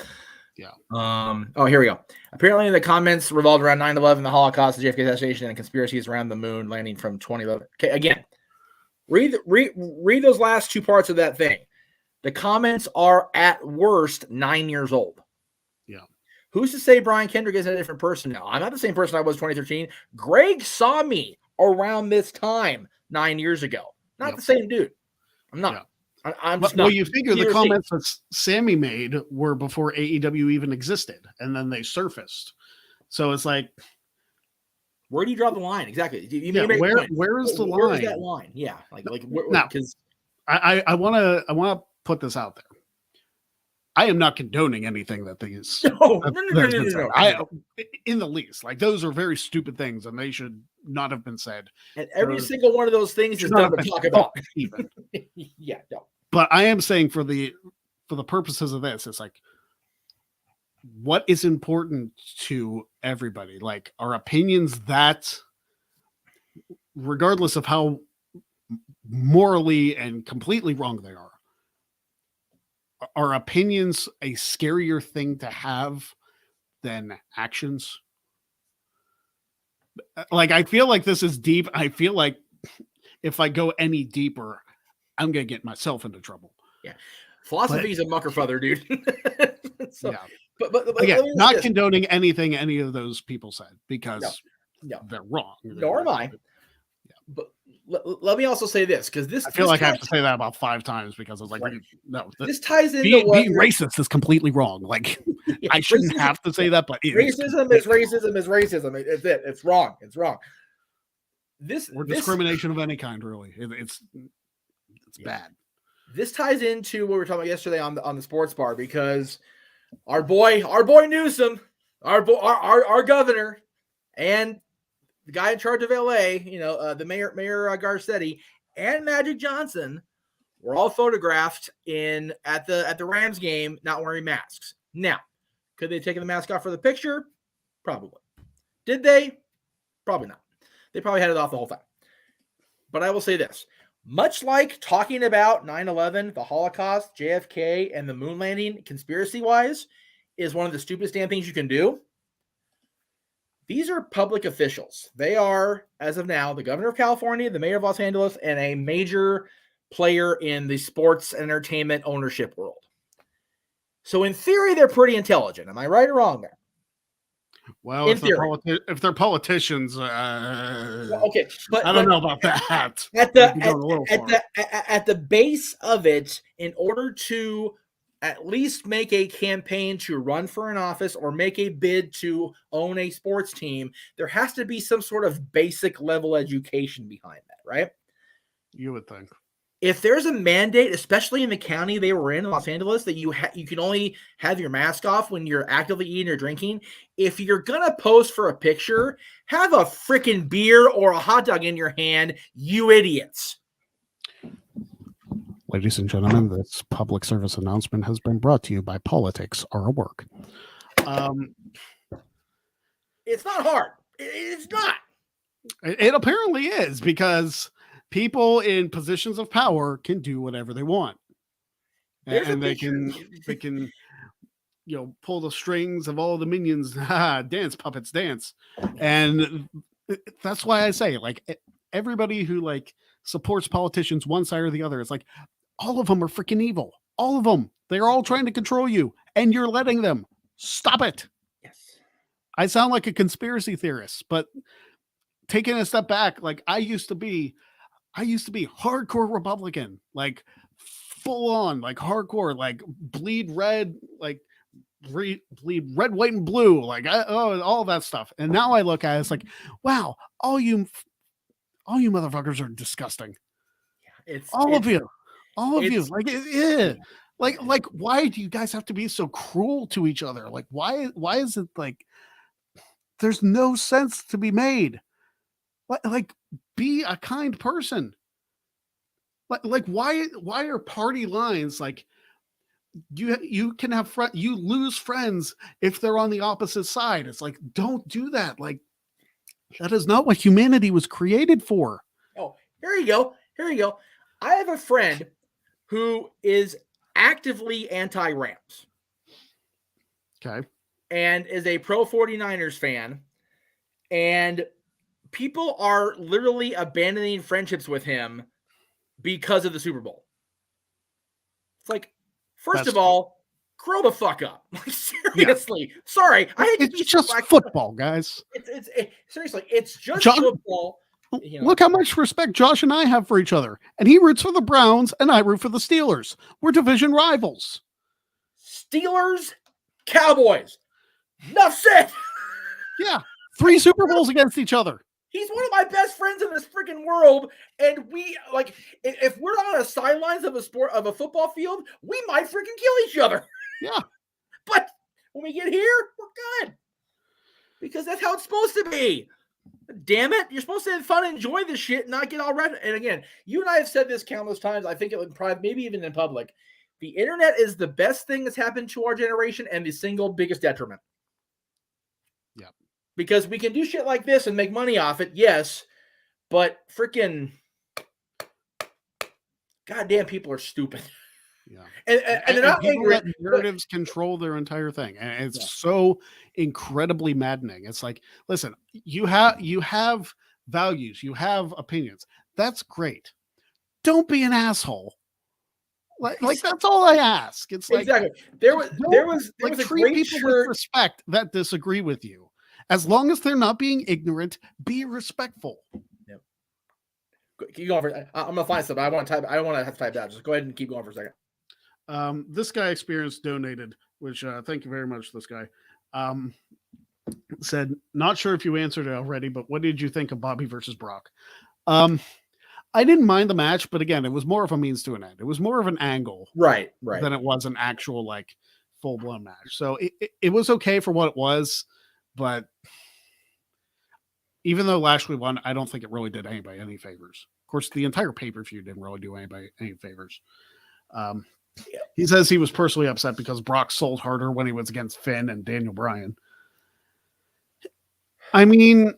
Yeah. Oh, here we go. Apparently, the comments revolved around 9/11, the Holocaust, the JFK assassination, and conspiracies around the moon landing from 2011. Okay, again, read those last two parts of that thing. The comments are at worst 9 years old. Yeah. Who's to say Brian Kendrick isn't a different person now? I'm not the same person I was 2013. Greg saw me around this time 9 years ago. Not the same dude. I'm not. Yeah. I'm just not. Well, you figure the comments that Sammy made were before AEW even existed, and then they surfaced. So it's like, where do you draw the line exactly? Where is the line? Where is that line? Yeah, because I want to put this out there. I am not condoning anything that these. No. In the least, like, those are very stupid things, and they should not have been said. And every single one of those things is done to talk about. Even. Yeah, no. But I am saying for the purposes of this, it's like, what is important to everybody? Like, our opinions, that regardless of how morally and completely wrong they are opinions a scarier thing to have than actions? Like, I feel like this is deep. I feel like if I go any deeper, I'm going to get myself into trouble. Yeah. Philosophy is a muckerfuther, dude. So, yeah. But again, not condoning anything any of those people said, because they're wrong. Nor am I. Yeah. But let me also say this, because I feel like I have to say that about 5 times, because I was like, no, this ties into being racist is completely wrong. Like, I shouldn't have to say that, but racism is racism is racism. It's it. It's wrong. It's wrong. Or discrimination of any kind, really. It's bad. This ties into what we were talking about yesterday on the sports bar, because our boy Newsom, our governor, and the guy in charge of LA, the Mayor Garcetti, and Magic Johnson were all photographed at the Rams game not wearing masks. Now, could they have taken the mask off for the picture? Probably. Did they? Probably not. They probably had it off the whole time. But I will say this. Much like talking about 9/11, the Holocaust, JFK, and the moon landing conspiracy-wise is one of the stupidest damn things you can do, these are public officials. They are, as of now, the governor of California, the mayor of Los Angeles, and a major player in the sports and entertainment ownership world. So in theory, they're pretty intelligent. Am I right or wrong there? Well, if they're politicians, okay, but I don't know about that. At the base of it, in order to at least make a campaign to run for an office or make a bid to own a sports team, there has to be some sort of basic level education behind that, right? You would think. If there's a mandate, especially in the county they were in, Los Angeles, that you can only have your mask off when you're actively eating or drinking, if you're going to pose for a picture, have a freaking beer or a hot dog in your hand, you idiots. Ladies and gentlemen, this public service announcement has been brought to you by Politics Are a Work. It's not hard. It's not. It apparently is, because people in positions of power can do whatever they want, and they can pull the strings of all the minions. Dance, puppets, dance. And that's why I say, like, everybody who supports politicians one side or the other, it's like, all of them are freaking evil. All of them. They're all trying to control you, and you're letting them. Stop it. Yes. I sound like a conspiracy theorist, but taking a step back, like, I used to be hardcore Republican, like full on, like hardcore, like bleed red, like bleed red, white, and blue, like all that stuff. And now I look at it, it's like, wow, all you motherfuckers are disgusting. Yeah, all of you, like, why do you guys have to be so cruel to each other? Like, why is it like there's no sense to be made? Like, be a kind person. Like why are party lines like you can have you lose friends if they're on the opposite side. It's like, don't do that. Like, that is not what humanity was created for. Oh, here you go. Here you go. I have a friend who is actively anti-Rams. Okay. And is a pro 49ers fan. And people are literally abandoning friendships with him because of the Super Bowl. It's like, first of all, grow the fuck up. Like, seriously. Yeah. Sorry. It's just football, guys. Seriously, it's just football. You know. Look how much respect Josh and I have for each other. And he roots for the Browns, and I root for the Steelers. We're division rivals. Steelers, Cowboys. Enough said. Yeah. 3 Super Bowls against each other. He's one of my best friends in this freaking world. And we, like, if we're on the sidelines of a football field, we might freaking kill each other. Yeah. But when we get here, we're good. Because that's how it's supposed to be. Damn it. You're supposed to have fun and enjoy this shit and not get all red. And again, you and I have said this countless times. I think it would probably, maybe even in public. The internet is the best thing that's happened to our generation and the single biggest detriment. Yeah. Because we can do shit like this and make money off it, yes. But freaking goddamn people are stupid. Yeah. And they're not people let narratives control their entire thing. And it's so incredibly maddening. It's like, listen, you have values, you have opinions. That's great. Don't be an asshole. Like that's all I ask. It's like, exactly. There was a treat great people shirt. with respect that disagree with you. As long as they're not being ignorant, be respectful. Yep. Keep going for. I'm gonna find something. I don't want to have to type that. Just go ahead and keep going for a second. This guy experienced donated, which thank you very much. This guy said, not sure if you answered it already, but what did you think of Bobby versus Brock? I didn't mind the match, but again, it was more of a means to an end. It was more of an angle, right, than it was an actual like full blown match. So it was okay for what it was, but even though Lashley won, I don't think it really did anybody any favors. Of course, the entire pay-per-view didn't really do anybody any favors. He says he was personally upset because Brock sold harder when he was against Finn and Daniel Bryan. I mean,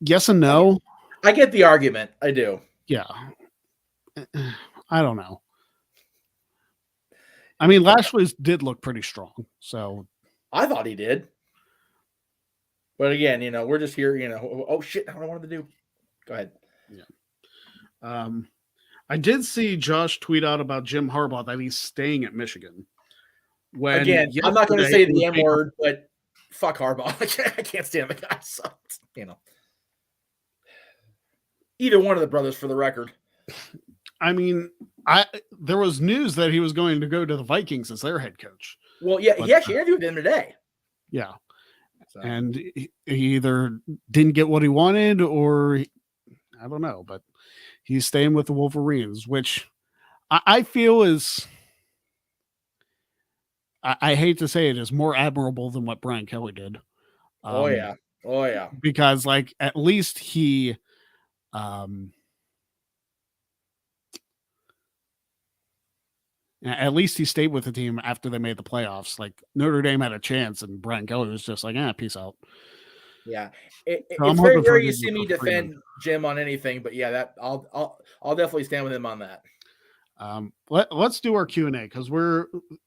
yes and no. I get the argument. I do. Yeah. I don't know. I mean, Lashley's did look pretty strong. So I thought he did. But again, we're just here, oh shit, I don't know what to do. Go ahead. Yeah. I did see Josh tweet out about Jim Harbaugh that he's staying at Michigan. When again, I'm not going to say the M word, but fuck Harbaugh. I can't stand the guy. So, either one of the brothers, for the record. I mean, there was news that he was going to go to the Vikings as their head coach. Well, yeah, he actually interviewed them today. Yeah. So. And he either didn't get what he wanted or I don't know, but he's staying with the Wolverines, which I feel is, I hate to say it, is more admirable than what Brian Kelly did. Oh, yeah. Because, like, at least he, at least he stayed with the team after they made the playoffs. Like, Notre Dame had a chance, and Brian Kelly was just like, peace out. Yeah, it's very rare you see me defend Jim on anything, but yeah, that I'll definitely stand with him on that. Let's do our Q&A because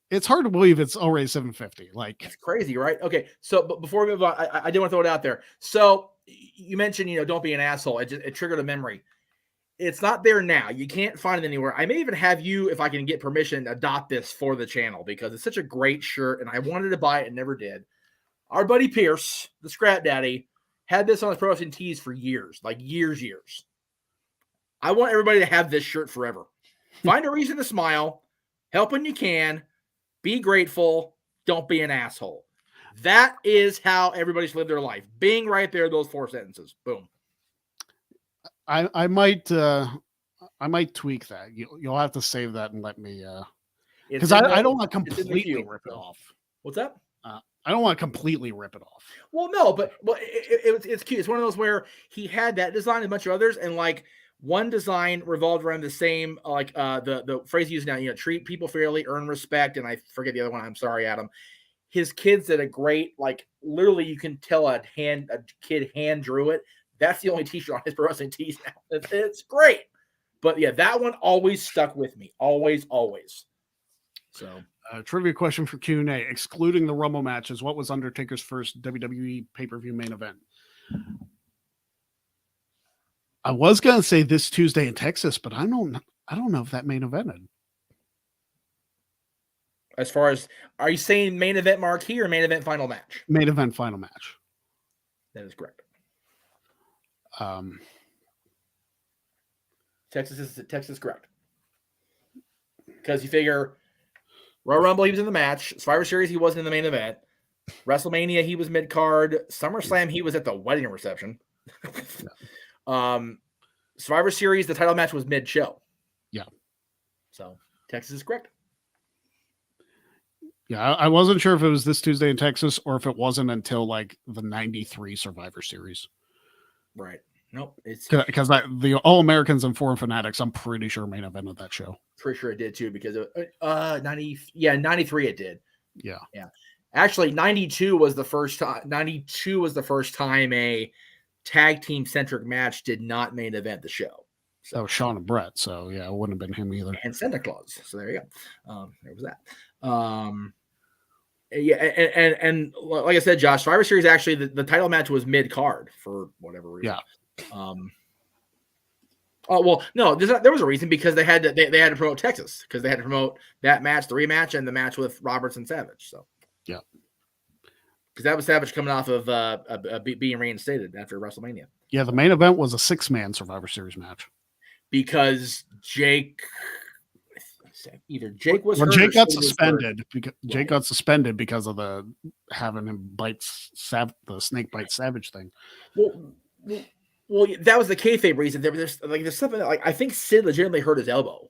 it's hard to believe it's already 7:50. Like, it's crazy, right? Okay, so but before we move on, I did want to throw it out there. So you mentioned, don't be an asshole. It triggered a memory. It's not there now. You can't find it anywhere. I may even have you, if I can get permission, adopt this for the channel because it's such a great shirt, and I wanted to buy it and never did. Our buddy Pierce, the Scrap Daddy, had this on his Pro Wrestling Tees for years, like years. I want everybody to have this shirt forever. Find a reason to smile, help when you can, be grateful, don't be an asshole. That is how everybody should live their life. Being right there, those 4 sentences. Boom. I might tweak that. You'll have to save that and let me because I don't want to completely rip it off. What's that? I don't want to completely rip it off. Well, no, but it's cute. It's one of those where he had that design and a bunch of others, and like One design revolved around the same, like the phrase used now, treat people fairly, earn respect, and I forget the other one. I'm sorry, Adam. His kids did a great, like literally you can tell a kid hand drew it. That's the only t-shirt on his pro wrestling tees now. It's great. But yeah, that one always stuck with me. Always. So trivia question for Q&A. Excluding the Rumble matches, what was Undertaker's first WWE pay-per-view main event? I was going to say this Tuesday in Texas, but I don't know if that main evented. As far as, are you saying main event marquee or main event final match? Main event final match. That is correct. Texas is correct. Because you figure Royal Rumble, he was in the match. Survivor Series, he wasn't in the main event. WrestleMania, he was mid-card. SummerSlam, he was at the wedding reception. Survivor Series, the title match was mid-show. Yeah. So Texas is correct. Yeah, I wasn't sure if it was this Tuesday in Texas or if it wasn't until like the 93 Survivor Series. Right. Nope. It's because the All Americans and Foreign Fanatics, I'm pretty sure main event of that show. Pretty sure it did too, because 93 it did. Yeah. Actually, 92 was the first time. 92 was the first time a tag team centric match did not main event the show. So that was Sean and Brett. So yeah, it wouldn't have been him either. And Santa Claus. So there you go. There was that. And like I said, Josh, Survivor Series actually the title match was mid card for whatever reason. Yeah. Oh well, no, there was a reason, because they had to promote Texas, because they had to promote that match, the rematch, and the match with Roberts and Savage. So yeah, because that was Savage coming off of being reinstated after WrestleMania. Yeah, the main event was a 6-man Survivor Series match because Jake was or hurt, Jake or got suspended because Jake got suspended because of the having him bite the snake bite Savage thing. Well, that was the kayfabe reason. There's something like, I think Sid legitimately hurt his elbow,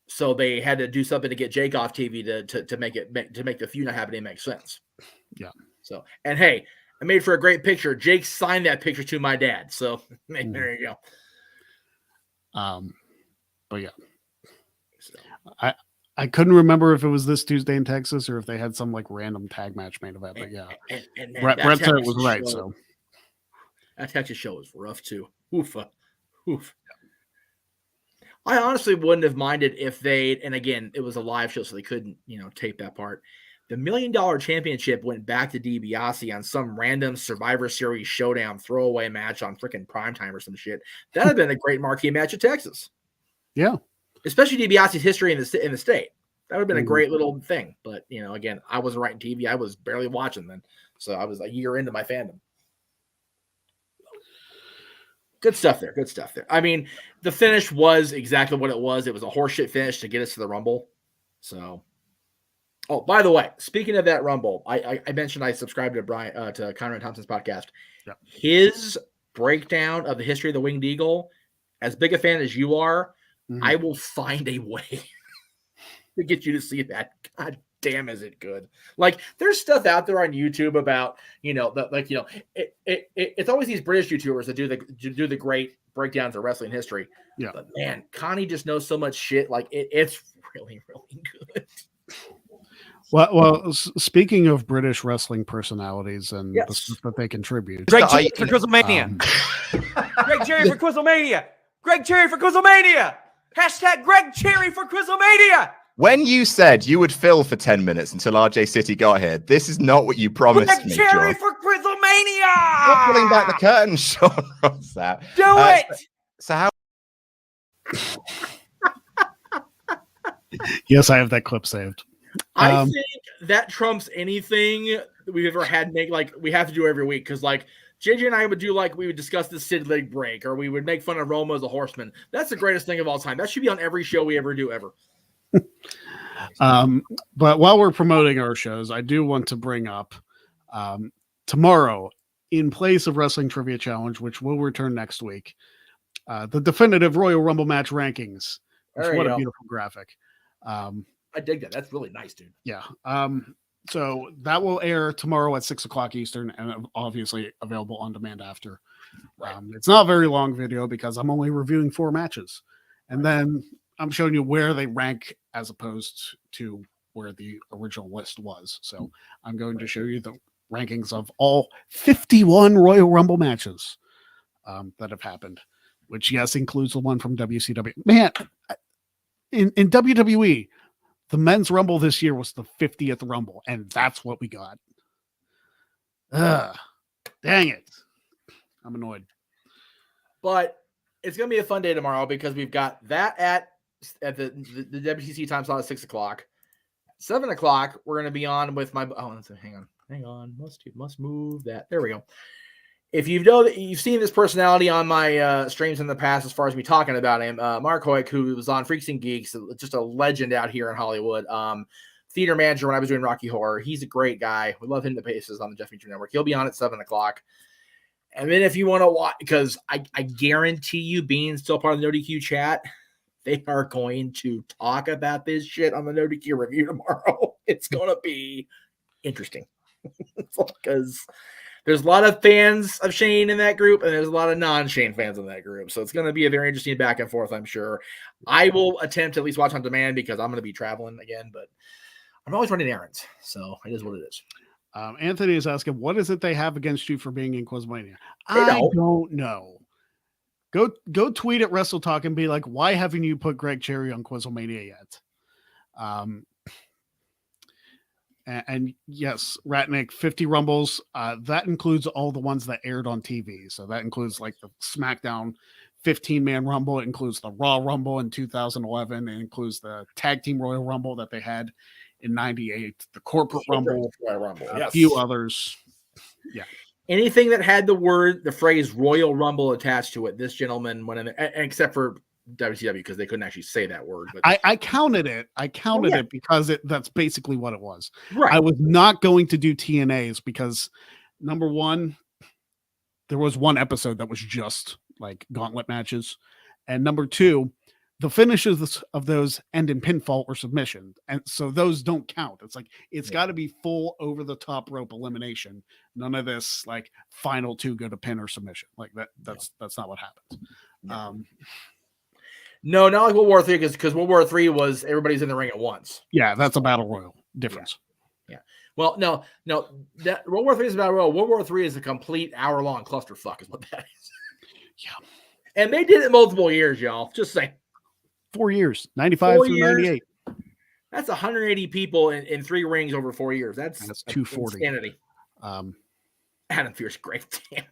so they had to do something to get Jake off TV to make the feud not happening make sense. Yeah. So, and hey, I made for a great picture. Jake signed that picture to my dad. So there you go. But yeah, so. I couldn't remember if it was this Tuesday in Texas or if they had some like random tag match main event. But yeah, and Brett said it was right. So that Texas show was rough too. Oof. I honestly wouldn't have minded if and again, it was a live show, so they couldn't, tape that part. The $1 Million Championship went back to DiBiase on some random Survivor Series showdown throwaway match on freaking primetime or some shit. That'd have been a great marquee match at Texas. Yeah. Especially DiBiase's history in the state. That would have been a great little thing. But, again, I wasn't writing TV. I was barely watching then. So I was a year into my fandom. Good stuff there. I mean, the finish was exactly what it was. It was a horseshit finish to get us to the Rumble. So, oh, by the way, speaking of that Rumble, I mentioned I subscribed to Conrad Thompson's podcast. Yeah. His breakdown of the history of the Winged Eagle, as big a fan as you are, I will find a way to get you to see that. God damn, is it good? Like, there's stuff out there on YouTube about, it's always these British YouTubers that do the great breakdowns of wrestling history. Yeah. But man, Connie just knows so much shit. Like, it's really, really good. Well, speaking of British wrestling personalities and the stuff that they contribute. Greg Cherry for Quizlemania. Greg Cherry for Quizlemania. Greg Cherry for Quizlemania. Hashtag Greg Cherry for Quizlemania. When you said you would fill for 10 minutes until RJ City got here, this is not what you promised Greg me, Cherry John. for Quizlemania. Stop pulling back the curtain, Sean Ross. Do it. So how? Yes, I have that clip saved. I think that trumps anything we've ever had. We have to do every week, because JJ and I would do we would discuss the Sid leg break, or we would make fun of Roma as a horseman. That's the greatest thing of all time. That should be on every show we ever do ever. But while we're promoting our shows, I do want to bring up tomorrow, in place of Wrestling Trivia Challenge, which will return next week, the definitive Royal Rumble match rankings. What a beautiful graphic. I dig that. That's really nice, dude. Yeah. So that will air tomorrow at 6:00 Eastern, and obviously available on demand after. It's not a very long video because I'm only reviewing 4 matches, and then I'm showing you where they rank as opposed to where the original list was. So I'm going to show you the rankings of all 51 Royal Rumble matches that have happened, which yes includes the one from WCW. Man, in WWE, the men's Rumble this year was the 50th Rumble, and that's what we got. Dang it. I'm annoyed. But it's going to be a fun day tomorrow because we've got that at the WTC time slot at 6:00. 7:00, we're going to be on with my... Oh, hang on. Must move that. There we go. If you've seen this personality on my streams in the past, as far as me talking about him, Mark Hoyk, who was on Freaks and Geeks, just a legend out here in Hollywood. Theater manager when I was doing Rocky Horror. He's a great guy. We love him to pieces on the Jeff Meacham Network. He'll be on at 7:00. And then if you want to watch, because I guarantee you, being still part of the NoDQ chat, they are going to talk about this shit on the NoDQ review tomorrow. It's going to be interesting because there's a lot of fans of Shane in that group, and there's a lot of non-Shane fans in that group. So it's going to be a very interesting back and forth, I'm sure. I will attempt to at least watch on demand because I'm going to be traveling again, but I'm always running errands. So it is what it is. Anthony is asking, what is it they have against you for being in Quizmania? I don't know. Go tweet at Wrestle Talk and be like, why haven't you put Greg Cherry on Quizmania yet? And yes, Ratnick, 50 Rumbles. That includes all the ones that aired on TV. So that includes like the SmackDown 15-man Rumble. It includes the Raw Rumble in 2011. It includes the Tag Team Royal Rumble that they had in 98, the Corporate Rumble, a few others. Yeah. Anything that had the phrase Royal Rumble attached to it, this gentleman went in there, except for WCW because they couldn't actually say that word. But I counted it. It because that's basically what it was. Right. I was not going to do TNAs because, number one, there was one episode that was just like gauntlet matches. And number two, the finishes of those end in pinfall or submission. And so those don't count. It's like, it's got to be full over the top rope elimination. None of this like final 2 go to pin or submission. Like that's not what happens. No, not like World War III, because World War III was everybody's in the ring at once. Yeah, that's a battle royal difference. Yeah. Well, no, that World War III is a battle royal. World War III is a complete hour-long clusterfuck, is what that is. Yeah. And they did it multiple years, y'all. Just saying. 4 years, 95 through 98. That's 180 people in 3 rings over 4 years. That's 240. Insanity. Adam Fierce, great. Damn.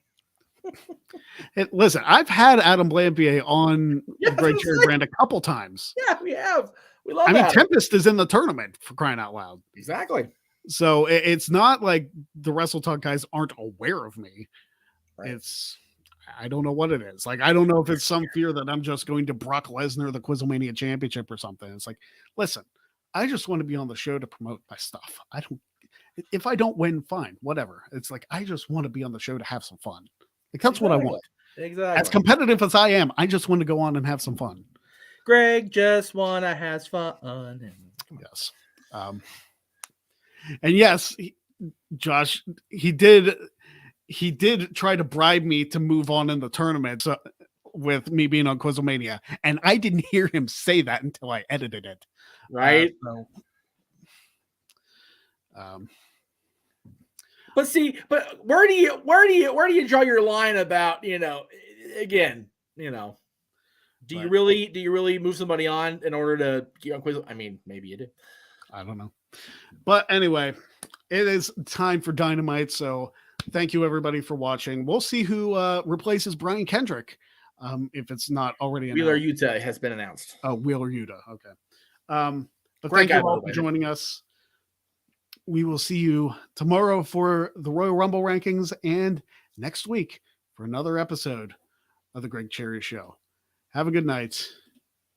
Listen, I've had Adam Blampier on the Great Cherry brand a couple times. Yeah, we have. We love. I mean, Tempest is in the tournament, for crying out loud. Exactly. So it's not like the Wrestle Talk guys aren't aware of me. Right. I don't know what it is. Like, I don't know if it's some fear that I'm just going to Brock Lesnar the Quizlemania Championship or something. It's like, listen, I just want to be on the show to promote my stuff. If I don't win, fine, whatever. It's like, I just want to be on the show to have some fun. Like, that's what I want. Exactly. As competitive as I am, I just want to go on and have some fun. Greg just wanna have fun. Yes. And yes, Josh, he did try to bribe me to move on in the tournament with me being on Quizlemania, and I didn't hear him say that until I edited it. Right. But where do you draw your line about, again, do you really move somebody on in order to get on quiz? I mean, maybe you do. I don't know. But anyway, it is time for Dynamite. So thank you everybody for watching. We'll see who replaces Brian Kendrick. If it's not already announced. Wheeler Yuta has been announced. Oh, Wheeler Yuta. Okay. But thank you all for joining us. We will see you tomorrow for the Royal Rumble rankings and next week for another episode of the Greg Cherry Show. Have a good night.